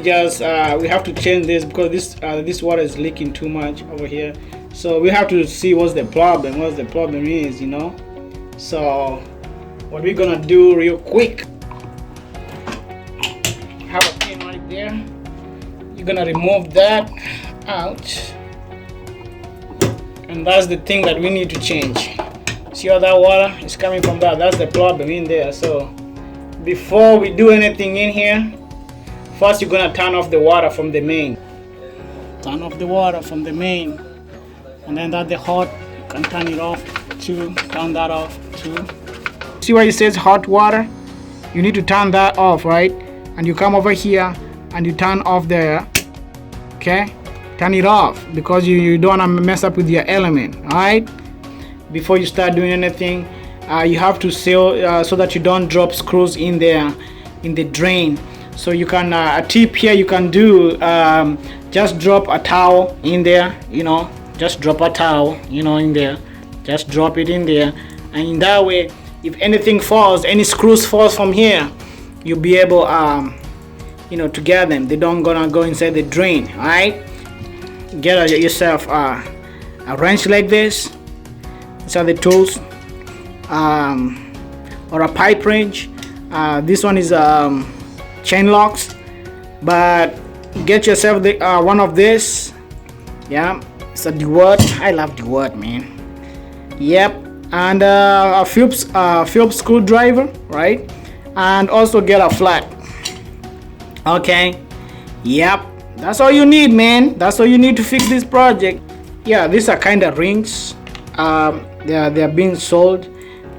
just we have to change this because this water is leaking too much over here. So we have to see what the problem is, you know. So what we're gonna do real quick, have a pin right there. You're gonna remove that out, and that's the thing that we need to change. See how that water is coming from that? That's the problem in there. So before we do anything in here, first you're gonna turn off the water from the main. Turn off the water from the main, and then that the hot, you can turn it off too. Turn that off too. See where it says hot water? You need to turn that off, right? And you come over here and you turn off there. Okay, turn it off because you don't want to mess up with your element. All right, before you start doing anything, you have to seal so that you don't drop screws in there in the drain. So you can a tip here you can do, just drop a towel in there, you know, just drop a towel, you know, in there, just drop it in there, and in that way if anything falls, any screws falls from here, you'll be able you know, to get them. They don't gonna go inside the drain. All right, get yourself a wrench like this. These are the tools, or a pipe wrench. This one is chain locks, but get yourself the one of this. Yeah, it's a DeWalt. I love DeWalt, man. Yep, and a Phillips screwdriver, right? And also get a flat. Okay, yep, that's all you need, man. That's all you need to fix this project. Yeah, these are kind of rings. They are being sold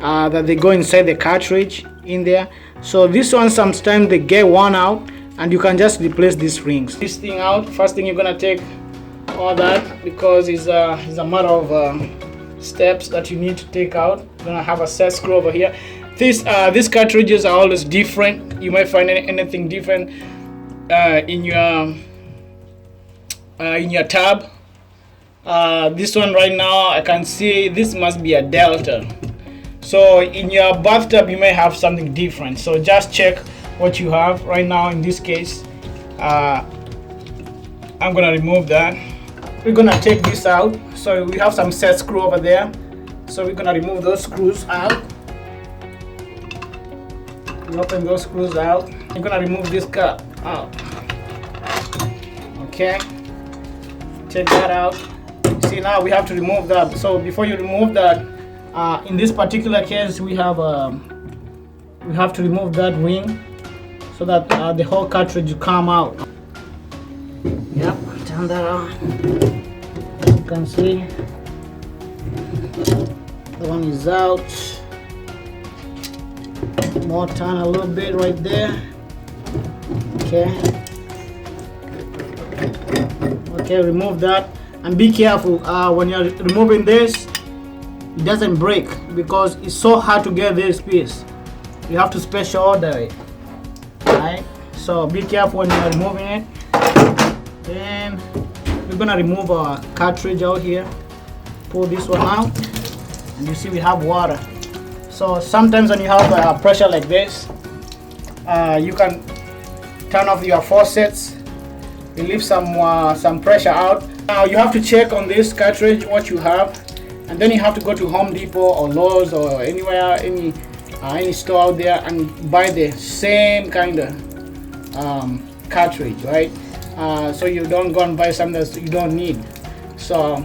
that they go inside the cartridge in there. So this one, sometimes they get one out and you can just replace these rings. This thing out, first thing you're gonna take all that, because it's a matter of steps that you need to take out. You're gonna have a set screw over here. These cartridges are always different. You might find anything different in your tab. This one right now, I can see this must be a Delta. So in your bathtub you may have something different, so just check what you have right now. In this case, I'm gonna remove that. We're gonna take this out. So we have some set screw over there, so we're gonna remove those screws out. Open those screws out. I'm gonna remove this cap out. Okay, take that out. See, now we have to remove that. So before you remove that, in this particular case, we have to remove that ring so that the whole cartridge will come out. Yep, turn that on. You can see the one is out. More, turn a little bit right there. Okay. Okay, remove that, and be careful when you're removing this. It doesn't break because it's so hard to get this piece. You have to special order it. Alright, so be careful when you're removing it. Then we're gonna remove our cartridge out here. Pull this one out, and you see we have water. So sometimes when you have pressure like this, you can turn off your faucets, relieve some pressure out. Now you have to check on this cartridge what you have, and then you have to go to Home Depot or Lowe's or anywhere, any store out there, and buy the same kind of cartridge, right? So you don't go and buy something that you don't need. So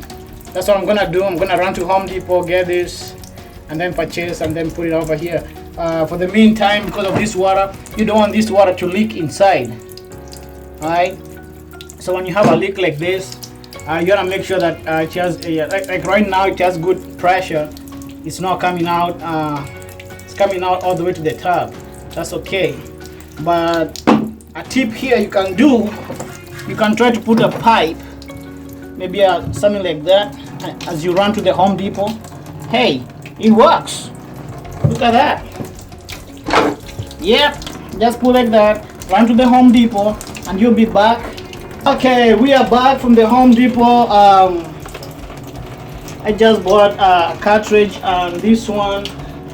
that's what I'm gonna do. I'm gonna run to Home Depot, get this, and then purchase and then put it over here. For the meantime, because of this water, you don't want this water to leak inside. Alright, so when you have a leak like this, you gotta make sure that it has like right now it has good pressure. It's not coming out. It's coming out all the way to the top. That's okay. But a tip here you can do, you can try to put a pipe, maybe something like that, as you run to the Home Depot. Hey, it works. Look at that. Yep, just put like that, run to the Home Depot, and you'll be back. Okay, we are back from the Home Depot. I just bought a cartridge, and this one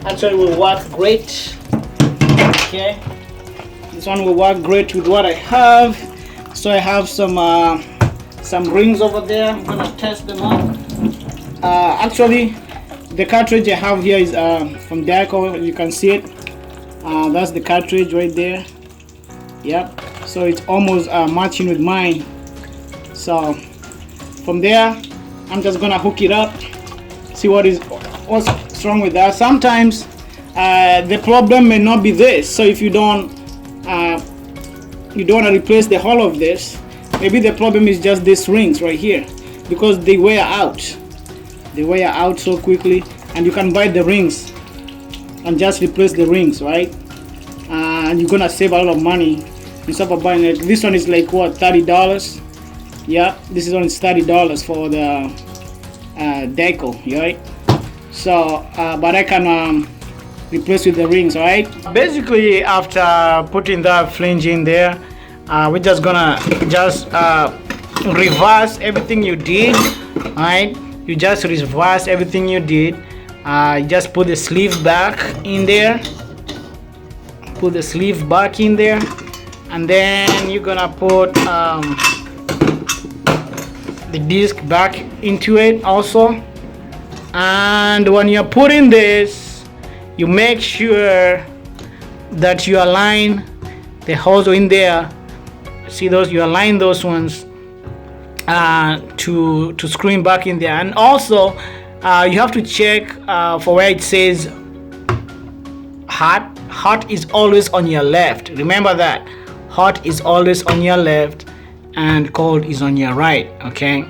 actually will work great. Okay, this one will work great with what I have. So I have some rings over there. I'm gonna test them out. Actually, the cartridge I have here is from Deco. You can see it. That's the cartridge right there. Yep. So it's almost matching with mine. So from there, I'm just gonna hook it up. See what's wrong with that. Sometimes the problem may not be this. So if you don't want to replace the whole of this, maybe the problem is just these rings right here, because they wear out. They wear out so quickly, and you can buy the rings and just replace the rings, right? And you're gonna save a lot of money instead of buying it. This one is like what, $30? Yeah, this is only $30 for the Deco, right? So but I can replace with the rings, right? Basically, after putting that flange in there, we're just gonna reverse everything you did, right? You just reverse everything you did. Just put the sleeve back in there. Put the sleeve back in there, and then you're gonna put the disc back into it also. And when you're putting this, you make sure that you align the holes in there. See those? You align those ones to screw back in there. And also you have to check for where it says hot. Hot is always on your left. Remember that. Hot is always on your left and cold is on your right. Okay,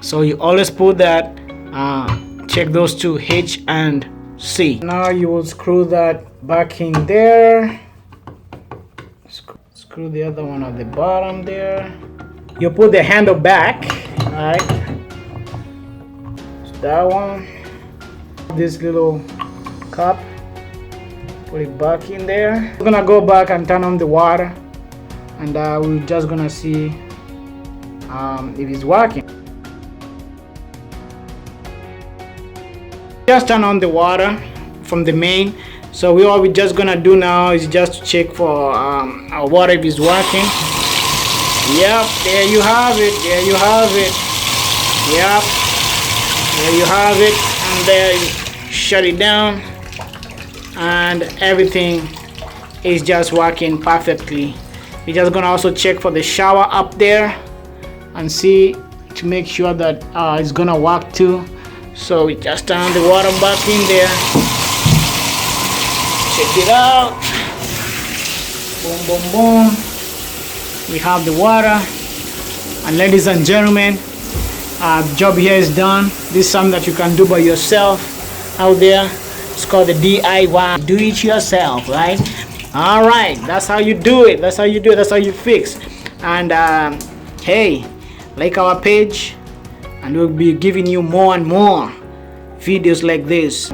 so you always put that. Check those two, H and C. Now you will screw that back in there. Screw the other one at the bottom there. You put the handle back. Alright, that one. This little cup, put it back in there. We're gonna go back and turn on the water, and we're just gonna see if it's working. Just turn on the water from the main. So what we're just gonna do now is just check for our water if it's working. Yep, there you have it. There you have it. Yep, there you have it. And there you shut it down, and everything is just working perfectly. We're just gonna also check for the shower up there and see to make sure that it's gonna work too. So we just turn the water back in there. Check it out. Boom, boom, boom. We have the water. And ladies and gentlemen, the job here is done. This is something that you can do by yourself out there. It's called the DIY. Do it yourself, right? All right, that's how you do it. That's how you do it. That's how you fix. And hey, like our page, and we'll be giving you more and more videos like this.